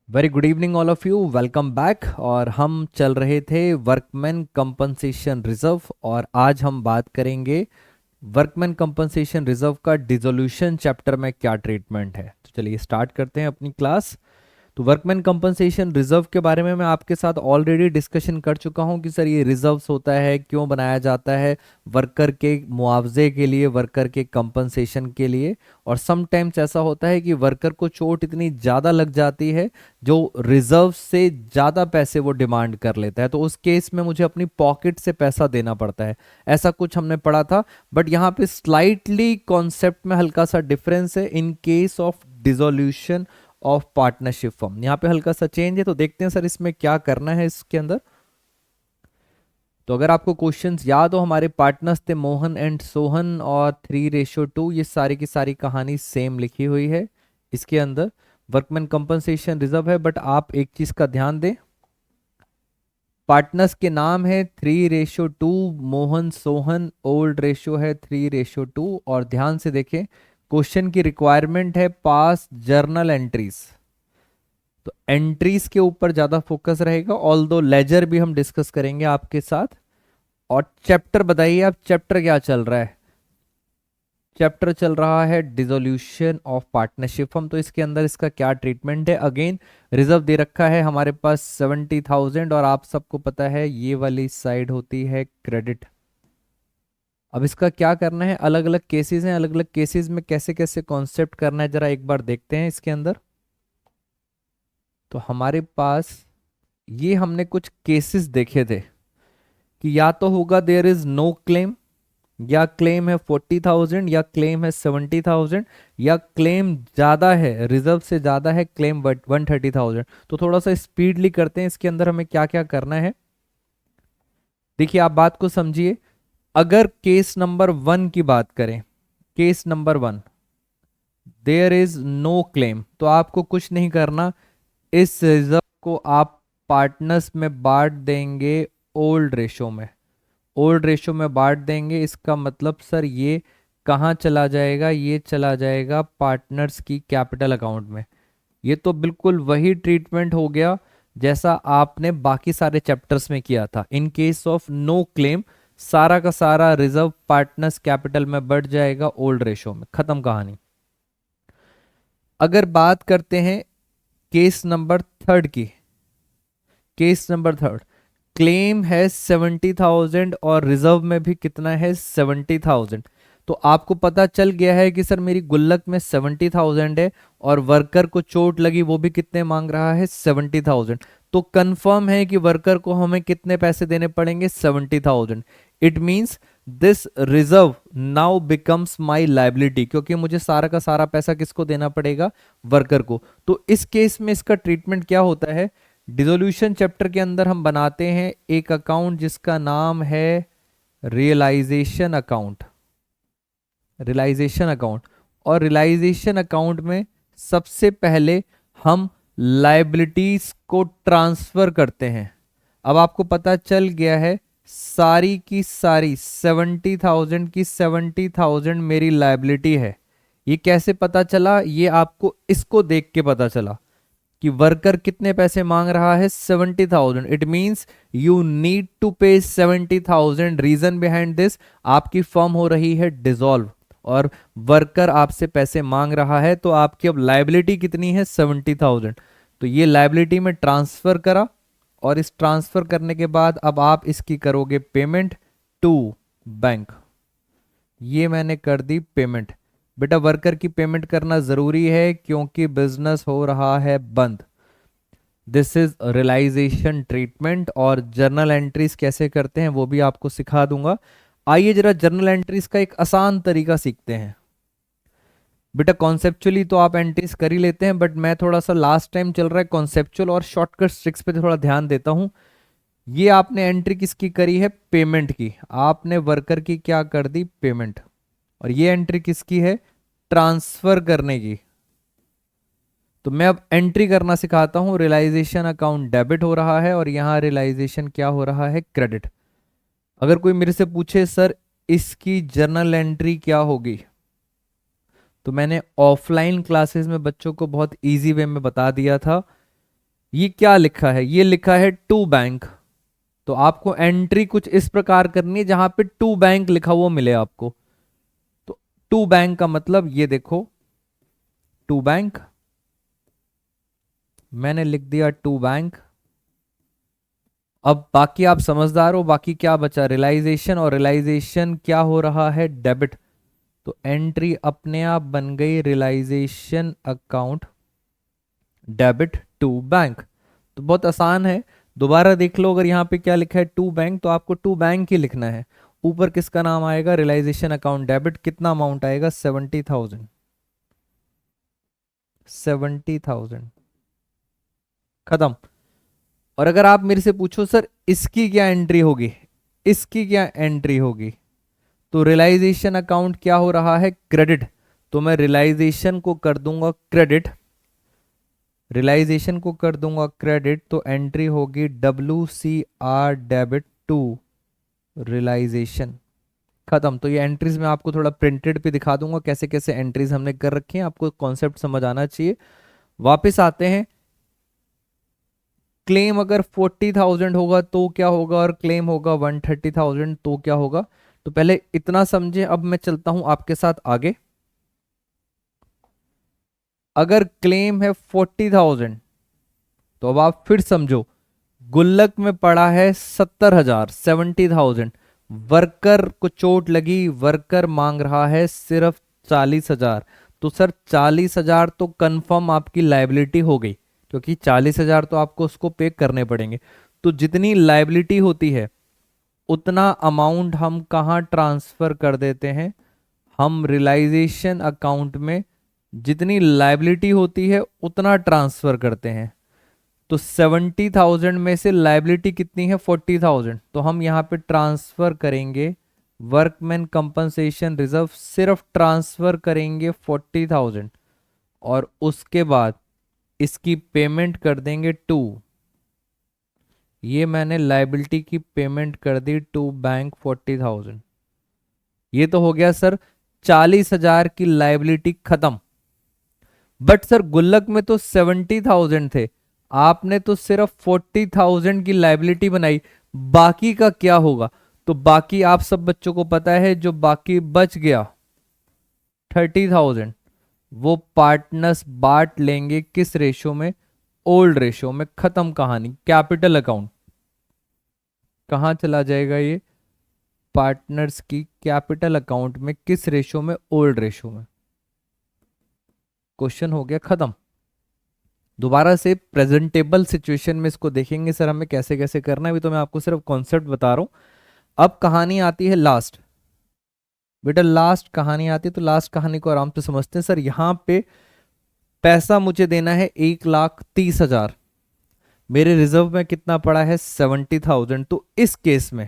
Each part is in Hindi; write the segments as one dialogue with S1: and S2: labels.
S1: Very good evening all of you, welcome back. और हम चल रहे थे वर्कमैन कंपनसेशन रिजर्व और आज हम बात करेंगे वर्कमैन कंपनसेशन रिजर्व का डिसोल्यूशन चैप्टर में क्या ट्रीटमेंट है। तो चलिए स्टार्ट करते हैं अपनी क्लास। तो वर्कमैन कंपनसेशन रिजर्व के बारे में मैं आपके साथ ऑलरेडी डिस्कशन कर चुका हूं कि सर ये रिजर्व्स होता है, क्यों बनाया जाता है, वर्कर के मुआवजे के लिए, वर्कर के कंपनसेशन के लिए। और समटाइम्स ऐसा होता है कि वर्कर को चोट इतनी ज़्यादा लग जाती है जो रिजर्व से ज़्यादा पैसे वो डिमांड कर लेता है, तो उस केस में मुझे अपनी पॉकेट से पैसा देना पड़ता है। ऐसा कुछ हमने पढ़ा था, बट यहाँ पे स्लाइटली कॉन्सेप्ट में हल्का सा डिफरेंस है इन case of dissolution of partnership firm. यहाँ पे हल्का सा चेंज है, तो देखते हैं सर इसमें क्या करना है इसके अंदर। तो अगर आपको क्वेश्चंस याद हो, हमारे पार्टनर्स थे मोहन एंड सोहन और 3:2, ये सारी की सारी कहानी सेम लिखी हुई है इसके अंदर। वर्कमैन कंपनसेशन रिजर्व है, बट आप एक चीज का ध्यान दें, पार्टनर्स के नाम है 3:2, मोहन सोहन, ओल्ड रेशियो है 3:2। और ध्यान से देखें, क्वेश्चन की रिक्वायरमेंट है पास जर्नल एंट्रीज, तो एंट्रीज के ऊपर ज्यादा फोकस रहेगा। ऑल दो लेजर भी हम डिस्कस करेंगे आपके साथ। और चैप्टर बताइए आप, चैप्टर क्या चल रहा है? चैप्टर चल रहा है डिसोल्यूशन ऑफ पार्टनरशिप फर्म। तो इसके अंदर इसका क्या ट्रीटमेंट है? अगेन रिजर्व दे रखा है हमारे पास 70,000 और आप सबको पता है ये वाली साइड होती है क्रेडिट। अब इसका क्या करना है? अलग अलग केसेस हैं, अलग अलग केसेस में कैसे कैसे कॉन्सेप्ट करना है जरा एक बार देखते हैं इसके अंदर। तो हमारे पास ये हमने कुछ केसेस देखे थे कि या तो होगा देयर इज नो क्लेम, या क्लेम है 40,000, या क्लेम है 70,000, या क्लेम ज्यादा है, रिजर्व से ज्यादा है, क्लेम 130,000। तो थोड़ा सा स्पीडली करते हैं इसके अंदर हमें क्या क्या करना है। देखिए आप बात को समझिए, अगर केस नंबर 1 की बात करें, case number 1, there is no claim, तो आपको कुछ नहीं करना, इस रिजर्व को आप पार्टनर्स में बांट देंगे ओल्ड रेशो में। ओल्ड रेशो में बांट देंगे, इसका मतलब सर ये कहाँ चला जाएगा? ये चला जाएगा पार्टनर्स की कैपिटल अकाउंट में। ये तो बिल्कुल वही ट्रीटमेंट हो गया जैसा आपने बाकी सारे चैप्टर्स में किया था। In case of no claim सारा का सारा रिजर्व पार्टनर्स कैपिटल में बढ़ जाएगा ओल्ड रेशो में, खत्म कहानी। अगर बात करते हैं केस नंबर 3 की, केस नंबर 3, क्लेम है 70,000 और रिजर्व में भी कितना है? 70,000। तो आपको पता चल गया है कि सर मेरी गुल्लक में 70,000 है और वर्कर को चोट लगी, वो भी कितने मांग रहा है? 70,000। तो कंफर्म है कि वर्कर को हमें कितने पैसे देने पड़ेंगे? 70,000। It means this reserve now becomes my liability, क्योंकि मुझे सारा का सारा पैसा किसको देना पड़ेगा? वर्कर को। तो इस केस में इसका ट्रीटमेंट क्या होता है? डिसोल्यूशन चैप्टर के अंदर हम बनाते हैं एक अकाउंट जिसका नाम है रियलाइजेशन अकाउंट। रियलाइजेशन अकाउंट, और रियलाइजेशन अकाउंट में सबसे पहले हम लायबिलिटीज को ट्रांसफर करते हैं। अब आपको पता चल गया है सारी की सारी 70,000 की 70,000 मेरी लायबिलिटी है। ये कैसे पता चला? ये आपको इसको देख के पता चला कि वर्कर कितने पैसे मांग रहा है? 70,000। It means you need to pay 70,000। Reason behind this, आपकी फर्म हो रही है डिसॉल्व और वर्कर आपसे पैसे मांग रहा है, तो आपकी अब लायबिलिटी कितनी है? 70,000। तो ये लायबिलिटी में ट्रांसफर करा, और इस ट्रांसफर करने के बाद अब आप इसकी करोगे पेमेंट टू बैंक। ये मैंने कर दी पेमेंट। बेटा वर्कर की पेमेंट करना जरूरी है क्योंकि बिजनेस हो रहा है बंद। This is realisation treatment. और जर्नल एंट्रीज कैसे करते हैं वो भी आपको सिखा दूंगा। आइए जरा जर्नल एंट्रीज का एक आसान तरीका सीखते हैं। बेटा कॉन्सेप्चुअली तो आप एंट्रीज कर ही लेते हैं, बट मैं थोड़ा सा लास्ट टाइम चल रहा है कॉन्सेप्चुअल और शॉर्टकट ट्रिक्स पे थोड़ा ध्यान देता हूं। ये आपने एंट्री किसकी करी है? पेमेंट की। आपने वर्कर की क्या कर दी? पेमेंट। और ये एंट्री किसकी है? ट्रांसफर करने की। तो मैं अब एंट्री करना सिखाता हूं। रियलाइजेशन अकाउंट डेबिट हो रहा है और यहां रियलाइजेशन क्या हो रहा है? क्रेडिट। अगर कोई मेरे से पूछे सर इसकी जर्नल एंट्री क्या होगी, तो मैंने ऑफलाइन क्लासेस में बच्चों को बहुत इजी वे में बता दिया था ये क्या लिखा है, ये लिखा है टू बैंक। तो आपको एंट्री कुछ इस प्रकार करनी है जहां पे टू बैंक लिखा हुआ मिले आपको। तो टू बैंक का मतलब ये देखो, टू बैंक, मैंने लिख दिया टू बैंक। अब बाकी आप समझदार हो, बाकी क्या बचा, रियलाइजेशन, और रियलाइजेशन क्या हो रहा है, डेबिट। तो एंट्री अपने आप बन गई realisation account debit to bank. तो बहुत आसान है, दोबारा देख लो, अगर यहाँ पे क्या लिखा है टू बैंक, तो आपको टू बैंक ही लिखना है। ऊपर किसका नाम आएगा, रियलाइजेशन अकाउंट डेबिट, कितना अमाउंट आएगा, 70,000, 70,000, खत्म। और अगर आप मेरे से पूछो सर इसकी क्या एंट्री होगी, इसकी क्या एंट्री होगी, तो रियलाइजेशन अकाउंट क्या हो रहा है, क्रेडिट। तो मैं रियलाइजेशन को कर दूंगा क्रेडिट, रियलाइजेशन को कर दूंगा क्रेडिट, तो एंट्री होगी WCR डेबिट टू रियलाइजेशन, खत्म। तो ये एंट्रीज मैं आपको थोड़ा प्रिंटेड पे दिखा दूंगा कैसे कैसे एंट्रीज हमने कर रखी हैं, आपको कॉन्सेप्ट समझ आना चाहिए। वापस आते हैं, क्लेम अगर 40,000 होगा तो क्या होगा, और क्लेम होगा 130,000 तो क्या होगा। तो पहले इतना समझे, अब मैं चलता हूं आपके साथ आगे। अगर क्लेम है 40,000, तो अब आप फिर समझो, गुल्लक में पड़ा है 70,000, 70,000, वर्कर को चोट लगी, वर्कर मांग रहा है सिर्फ 40,000। तो सर 40,000 तो कंफर्म आपकी लाइबिलिटी हो गई, क्योंकि 40,000 तो आपको उसको पे करने पड़ेंगे। तो जितनी लाइबिलिटी होती है उतना अमाउंट हम कहाँ ट्रांसफर कर देते हैं, हम रियलाइजेशन अकाउंट में जितनी लाइबिलिटी होती है उतना ट्रांसफर करते हैं। तो 70,000 में से लाइबिलिटी कितनी है, 40,000, तो हम यहाँ पे ट्रांसफर करेंगे वर्कमैन कंपनसेशन रिजर्व, सिर्फ ट्रांसफर करेंगे 40,000, और उसके बाद इसकी पेमेंट कर देंगे टू, ये मैंने लाइबिलिटी की पेमेंट कर दी टू बैंक 40,000। ये तो हो गया सर 40,000 की लाइबिलिटी खत्म। बट सर गुल्लक में तो 70,000 थे, आपने तो सिर्फ 40,000 की लाइबिलिटी बनाई, बाकी का क्या होगा। तो बाकी आप सब बच्चों को पता है, जो बाकी बच गया 30,000, वो पार्टनर्स बांट लेंगे किस रेशो में, ओल्ड रेशो में, खत्म कहानी। कैपिटल अकाउंट कहां चला जाएगा, ये पार्टनर्स की कैपिटल अकाउंट में, किस रेशो में, ओल्ड रेशो में। क्वेश्चन हो गया खत्म। दोबारा से प्रेजेंटेबल सिचुएशन में इसको देखेंगे सर हमें कैसे कैसे करना है, अभी तो मैं आपको सिर्फ कॉन्सेप्ट बता रहा हूं। अब कहानी आती है लास्ट, बेटा लास्ट कहानी आती है, तो लास्ट कहानी को आराम से समझते हैं। सर यहां पे पैसा मुझे देना है 1,30,000, मेरे रिजर्व में कितना पड़ा है 70,000। तो इस केस में,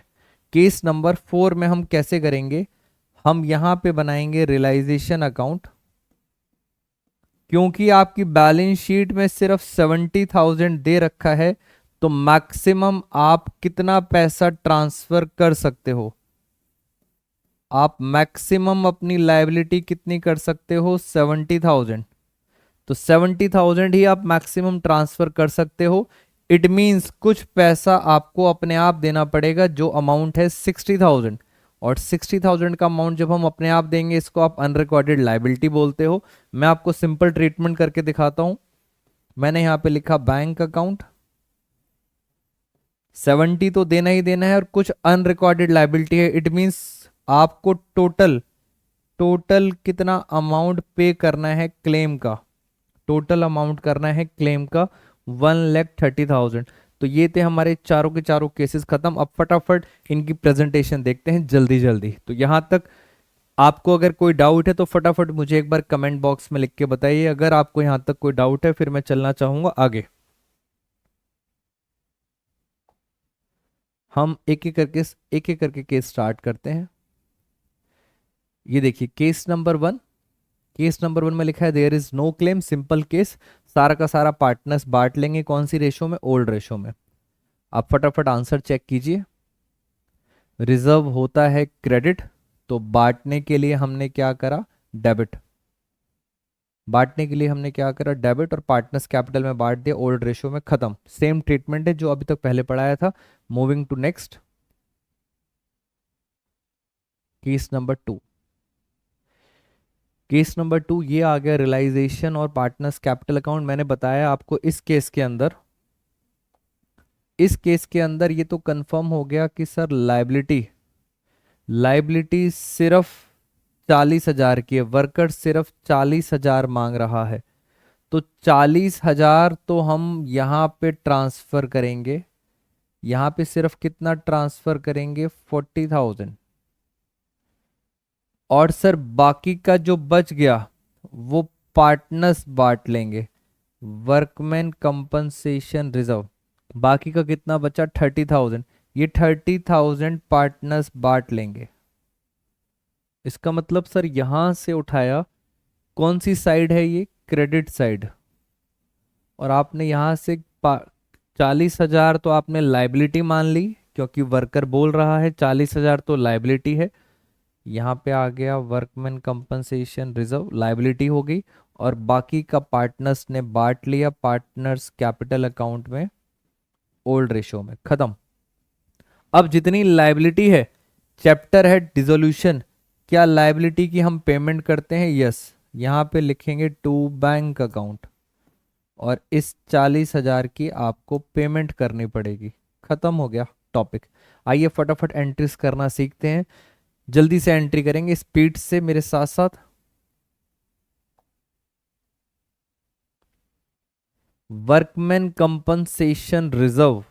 S1: केस नंबर 4 में हम कैसे करेंगे, हम यहां पे बनाएंगे रियलाइजेशन अकाउंट, क्योंकि आपकी बैलेंस शीट में सिर्फ 70,000 दे रखा है, तो मैक्सिमम आप कितना पैसा ट्रांसफर कर सकते हो, आप मैक्सिमम अपनी लायबिलिटी कितनी कर सकते हो, 70,000। तो 70,000 ही आप मैक्सिमम ट्रांसफर कर सकते हो। इट मींस कुछ पैसा आपको अपने आप देना पड़ेगा, जो अमाउंट है 60,000, और 60,000 का अमाउंट जब हम अपने आप देंगे, इसको आप अनरिकॉर्डेड लायबिलिटी बोलते हो। मैं आपको सिंपल ट्रीटमेंट करके दिखाता हूं। मैंने यहां पे लिखा बैंक अकाउंट, 70 तो देना ही देना है, और कुछ अनरिकॉर्डेड लायबिलिटी है, इट मींस आपको टोटल टोटल कितना अमाउंट पे करना है क्लेम का, टोटल अमाउंट करना है क्लेम का 1,30,000। तो ये थे हमारे चारों के चारों केसेस खत्म। अब फटाफट इनकी प्रेजेंटेशन देखते हैं जल्दी जल्दी। तो यहां तक आपको अगर कोई डाउट है तो फटाफट मुझे एक बार कमेंट बॉक्स में लिख के बताइए, अगर आपको यहां तक कोई डाउट है, फिर मैं चलना चाहूंगा आगे। हम एक एक करके केस स्टार्ट करते हैं। ये देखिए केस नंबर 1, केस नंबर 1 में लिखा है there is no claim, simple case, सारा का सारा पार्टनर्स बांट लेंगे, कौन सी रेशो में, ओल्ड रेशो में। आप फटाफट आंसर चेक कीजिए। रिजर्व होता है क्रेडिट, तो बांटने के लिए हमने क्या करा, डेबिट। बांटने के लिए हमने क्या करा, डेबिट और पार्टनर्स कैपिटल में बांट दिया, ओल्ड रेशियो में खत्म। सेम ट्रीटमेंट है जो अभी तक पहले पढ़ाया था। Moving to next, case number 2। Case number 2 ये आ गया, रियलाइजेशन और पार्टनर्स कैपिटल अकाउंट। मैंने बताया आपको इस केस के अंदर, इस केस के अंदर ये तो कंफर्म हो गया कि सर लाइबिलिटी, लाइबिलिटी सिर्फ 40,000 की है, वर्कर सिर्फ 40,000 मांग रहा है। तो 40,000 तो हम यहाँ पे ट्रांसफर करेंगे, यहाँ पे सिर्फ कितना ट्रांसफर करेंगे, 40,000। और सर बाकी का जो बच गया वो पार्टनर्स बांट लेंगे, वर्कमैन कंपनसेशन रिजर्व। बाकी का कितना बचा, 30,000। ये 30,000 पार्टनर्स बांट लेंगे। इसका मतलब सर यहां से उठाया, कौन सी साइड है ये, क्रेडिट साइड। और आपने यहां से 40,000 तो आपने लाइबिलिटी मान ली, क्योंकि वर्कर बोल रहा है 40,000 तो लाइबिलिटी है। यहाँ पे आ गया वर्कमैन कंपनसेशन रिजर्व, लाइबिलिटी हो गई। और बाकी का पार्टनर्स ने बांट लिया, पार्टनर्स कैपिटल अकाउंट में, ओल्ड रेशो में, खत्म। अब जितनी लाइबिलिटी है, चैप्टर है डिसोल्यूशन, क्या लाइबिलिटी की हम पेमेंट करते हैं, यस। यहाँ पे लिखेंगे टू बैंक अकाउंट, और इस 40,000 की आपको पेमेंट करनी पड़ेगी। खत्म हो गया टॉपिक। आइए फटाफट एंट्रीज करना सीखते हैं, जल्दी से एंट्री करेंगे स्पीड से मेरे साथ साथ। वर्कमैन कंपनसेशन रिजर्व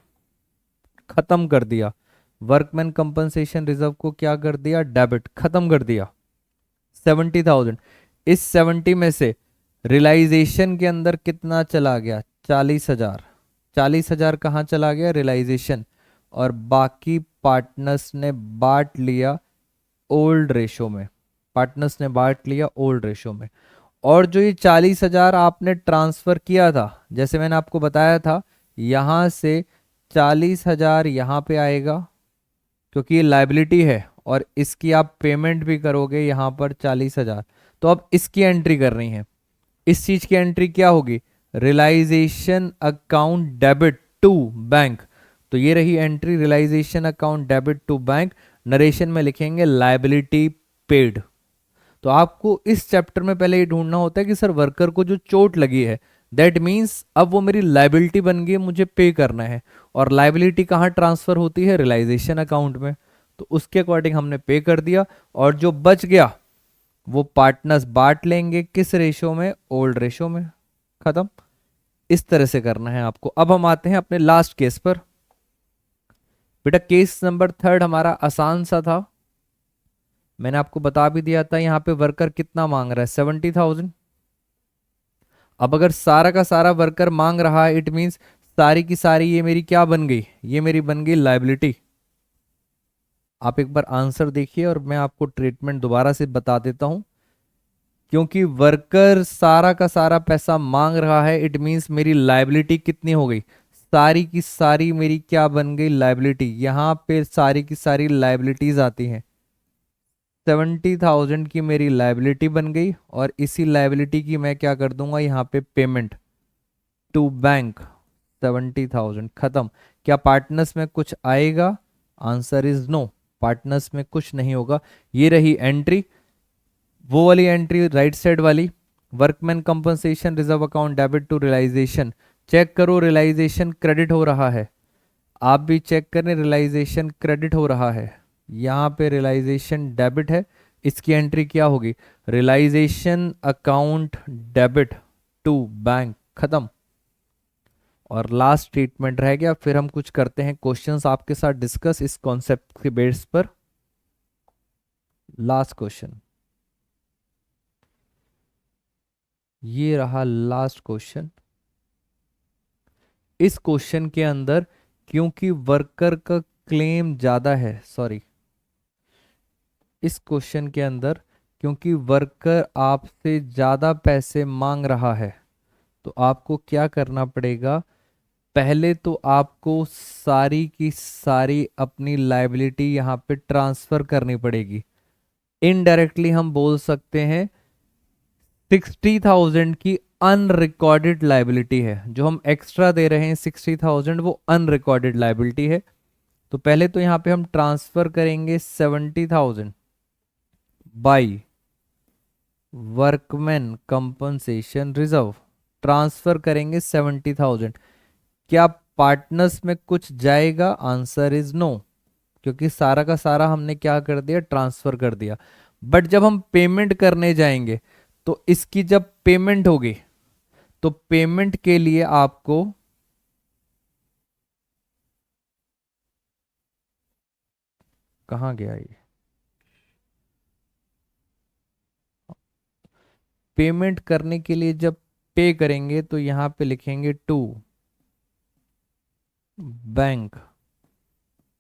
S1: खत्म कर दिया, वर्कमैन कंपनसेशन रिजर्व को क्या कर दिया, डेबिट, खत्म कर दिया। 70,000, इस 70 में से रियलाइजेशन के अंदर कितना चला गया, 40,000। 40,000 कहाँ चला गया, रियलाइजेशन। और बाकी पार्टनर्स ने बांट लिया ओल्ड रेशो में, पार्टनर्स ने बांट लिया ओल्ड रेशो में। और जो ये 40,000 आपने ट्रांसफर किया था, जैसे मैंने आपको बताया था, यहां से 40,000 यहाँ पे आएगा, क्योंकि ये लाइबिलिटी है और इसकी आप पेमेंट भी करोगे यहाँ पर 40,000। तो अब इसकी एंट्री करनी है। इस चीज की एंट्री क्या होगी, realisation account debit to bank. तो ये रही entry, realisation account debit to bank. Narration में लिखेंगे लाइबिलिटी पेड। तो आपको इस चैप्टर में पहले ये ढूंढना होता है कि सर वर्कर को जो चोट लगी है, दैट मीन्स अब वो मेरी लाइबिलिटी बन गई, मुझे पे करना है। और लाइबिलिटी कहाँ ट्रांसफर होती है, रियलाइजेशन अकाउंट में। तो उसके अकॉर्डिंग हमने पे कर दिया, और जो बच गया वो पार्टनर्स बांट लेंगे, किस रेशो में, ओल्ड रेशो में, खत्म। इस तरह से करना है आपको। अब हम आते हैं अपने लास्ट केस पर। बेटा केस नंबर 3 हमारा आसान सा था, मैंने आपको बता भी दिया था। यहाँ पे वर्कर कितना मांग रहा है, 70,000। अब अगर सारा का सारा वर्कर मांग रहा है, इट मीन्स सारी की सारी ये मेरी क्या बन गई, ये मेरी बन गई लाइबिलिटी। आप एक बार आंसर देखिए और मैं आपको ट्रीटमेंट दोबारा से बता देता हूं। क्योंकि वर्कर सारा का सारा पैसा मांग रहा है, इट मीन्स मेरी लाइबिलिटी कितनी हो गई, सारी की सारी मेरी क्या बन गई, लाइबिलिटी। यहाँ पे सारी की सारी लाइबिलिटीज आती हैं। 70,000 की मेरी लाइबिलिटी बन गई, और इसी लाइबिलिटी की मैं क्या कर दूंगा, यहाँ पे पेमेंट टू बैंक 70,000, खत्म। क्या पार्टनर्स में कुछ आएगा, आंसर इज नो, पार्टनर्स में कुछ नहीं होगा। ये रही एंट्री, वो वाली एंट्री राइट साइड वाली, workman compensation reserve account debit to realisation. Check करो रियलाइजेशन क्रेडिट हो रहा है, आप भी चेक करें रियलाइजेशन क्रेडिट हो रहा है। यहाँ पे रियलाइजेशन डेबिट है, इसकी एंट्री क्या होगी, realisation account debit to bank, खत्म। और लास्ट ट्रीटमेंट रह गया, फिर हम कुछ करते हैं क्वेश्चंस आपके साथ डिस्कस इस कॉन्सेप्ट के बेस पर। लास्ट क्वेश्चन, ये रहा लास्ट क्वेश्चन। इस क्वेश्चन के अंदर क्योंकि वर्कर का क्लेम ज्यादा है, सॉरी, इस क्वेश्चन के अंदर क्योंकि वर्कर आपसे ज्यादा पैसे मांग रहा है, तो आपको क्या करना पड़ेगा, पहले तो आपको सारी की सारी अपनी लाइबिलिटी यहाँ पे ट्रांसफर करनी पड़ेगी। इनडायरेक्टली हम बोल सकते हैं 60,000 की अनरिकॉर्डेड लाइबिलिटी है, जो हम एक्स्ट्रा दे रहे हैं 60,000 वो अनरिकॉर्डेड लाइबिलिटी है। तो पहले तो यहाँ पे हम ट्रांसफर करेंगे 70,000 by workman compensation reserve, transfer करेंगे 70,000। क्या पार्टनर्स में कुछ जाएगा? आंसर इज नो, क्योंकि सारा का सारा हमने क्या कर दिया, ट्रांसफर कर दिया। बट जब हम पेमेंट करने जाएंगे तो इसकी जब पेमेंट होगी तो पेमेंट के लिए आपको कहाँ गया ये, पेमेंट करने के लिए जब पे करेंगे तो यहां पे लिखेंगे टू बैंक,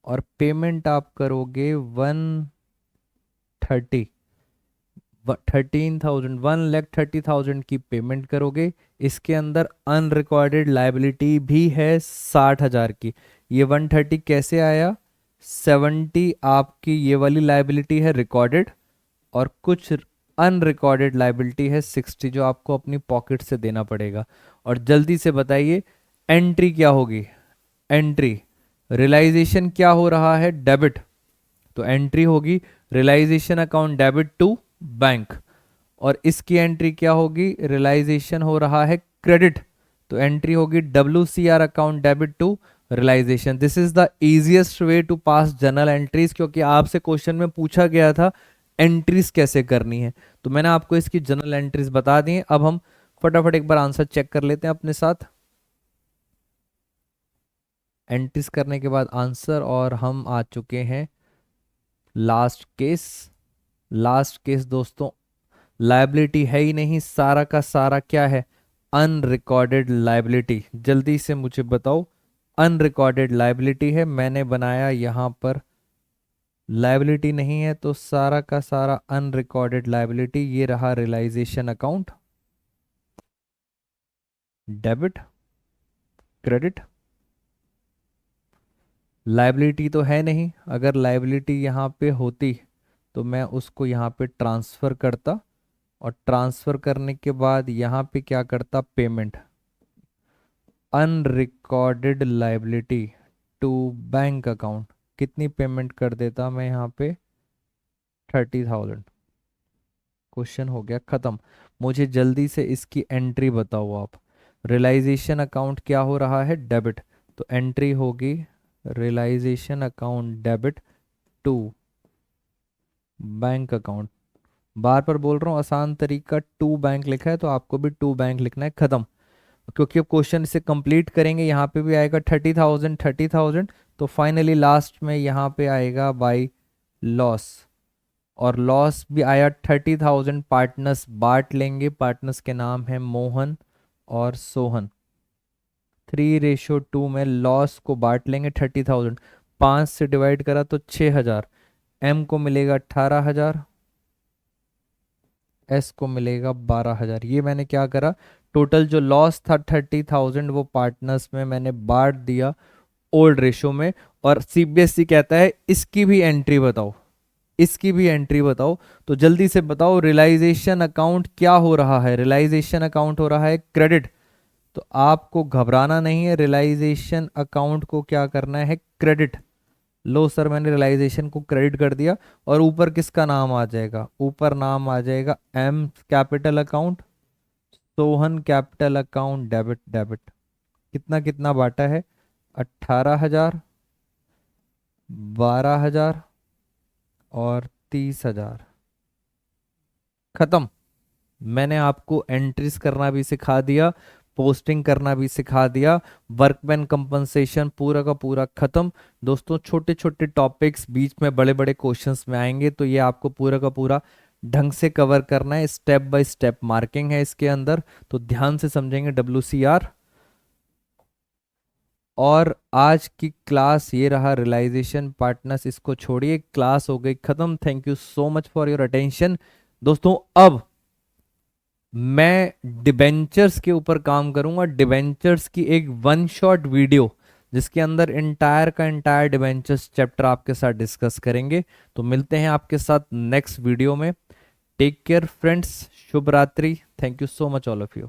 S1: और पेमेंट आप करोगे 130, 13,000, 1,30,000 की पेमेंट करोगे। इसके अंदर अनरिकॉर्डेड लाइबिलिटी भी है 60,000 की। ये 130 कैसे आया? 70 आपकी ये वाली लाइबिलिटी है रिकॉर्डेड, और कुछ अनरिकॉर्डेड लाइबिलिटी है 60, जो आपको अपनी पॉकेट से देना पड़ेगा। और जल्दी से बताइए एंट्री क्या होगी? एंट्री रियलाइजेशन क्या हो रहा है? डेबिट, तो एंट्री होगी realisation account debit to bank. और इसकी एंट्री क्या होगी? रियलाइजेशन हो रहा है क्रेडिट, तो एंट्री होगी WCR account debit to realisation. This is the easiest way to pass journal entries, क्योंकि आपसे क्वेश्चन में पूछा गया था एंट्रीज कैसे करनी है, तो मैंने आपको इसकी जर्नल एंट्रीज बता दी हैं। अब हम फटाफट एक बार आंसर चेक कर लेते हैं अपने साथ, एंट्रीज करने के बाद आंसर। और हम आ चुके हैं लास्ट केस। लास्ट केस दोस्तों, लाइबिलिटी है ही नहीं, सारा का सारा क्या है? Unrecorded liability. जल्दी से मुझे बताओ, अनरिकॉर्डेड लाइबिलिटी है, मैंने बनाया यहां पर लाइबिलिटी नहीं है, तो सारा का सारा अनरिकॉर्डेड लाइबिलिटी। ये रहा realisation account debit credit, liability तो है नहीं। अगर लाइबिलिटी यहाँ पे होती तो मैं उसको यहाँ पे ट्रांसफ़र करता, और ट्रांसफ़र करने के बाद यहाँ पे क्या करता? Payment. Unrecorded liability to bank account, कितनी पेमेंट कर देता मैं यहाँ पे? 30,000। क्वेश्चन हो गया ख़त्म। मुझे जल्दी से इसकी एंट्री बताओ आप। रियलाइजेशन अकाउंट क्या हो रहा है? डेबिट, तो एंट्री होगी realisation account debit to bank account. बार बार बोल रहा हूँ, आसान तरीका, टू बैंक लिखा है तो आपको भी टू बैंक लिखना है, ख़त्म। क्योंकि अब क्वेश्चन इसे कंप्लीट करेंगे, यहाँ पे भी आएगा 30,000 30,000, तो फाइनली लास्ट में यहाँ पे आएगा बाई लॉस, और लॉस भी आया 30,000। पार्टनर्स बांट लेंगे, पार्टनर्स के नाम है मोहन और सोहन। 3:2 में लॉस को बांट लेंगे 30,000, 5 से डिवाइड करा तो 6,000, एम को मिलेगा 18,000, एस को मिलेगा 12,000। ये मैंने क्या करा, टोटल जो लॉस था 30,000 वो पार्टनर्स में मैंने बांट दिया ओल्ड रेशो में। और सीबीएसई कहता है इसकी भी एंट्री बताओ, इसकी भी एंट्री बताओ। तो जल्दी से बताओ रियलाइजेशन अकाउंट क्या हो रहा है? रियलाइजेशन अकाउंट हो रहा है क्रेडिट, तो आपको घबराना नहीं है, रियलाइजेशन अकाउंट को क्या करना है? क्रेडिट। लो सर, मैंने रियलाइजेशन को क्रेडिट कर दिया। और ऊपर किसका नाम आ जाएगा? ऊपर नाम आ जाएगा M capital account, Sohan capital account debit debit. कितना कितना बांटा है? 18,000, 12,000 और 30,000। खत्म। मैंने आपको एंट्रीज करना भी सिखा दिया, पोस्टिंग करना भी सिखा दिया, वर्कमैन कंपनसेशन पूरा का पूरा खत्म। दोस्तों छोटे छोटे टॉपिक्स बीच में बड़े बड़े क्वेश्चंस में आएंगे, तो ये आपको पूरा का पूरा ढंग से कवर करना है, स्टेप बाय स्टेप मार्किंग है इसके अंदर, तो ध्यान से समझेंगे WCR। और आज की क्लास ये रहा रियलाइजेशन पार्टनर्स, इसको छोड़िए, क्लास हो गई खत्म। Thank you so much for your attention. दोस्तों अब मैं डिबेंचर्स के ऊपर काम करूंगा, डिबेंचर्स की एक वन शॉट वीडियो जिसके अंदर इंटायर का इंटायर डिबेंचर्स चैप्टर आपके साथ डिस्कस करेंगे। तो मिलते हैं आपके साथ नेक्स्ट वीडियो में। टेक केयर फ्रेंड्स, शुभ रात्रि। Thank you so much all of you.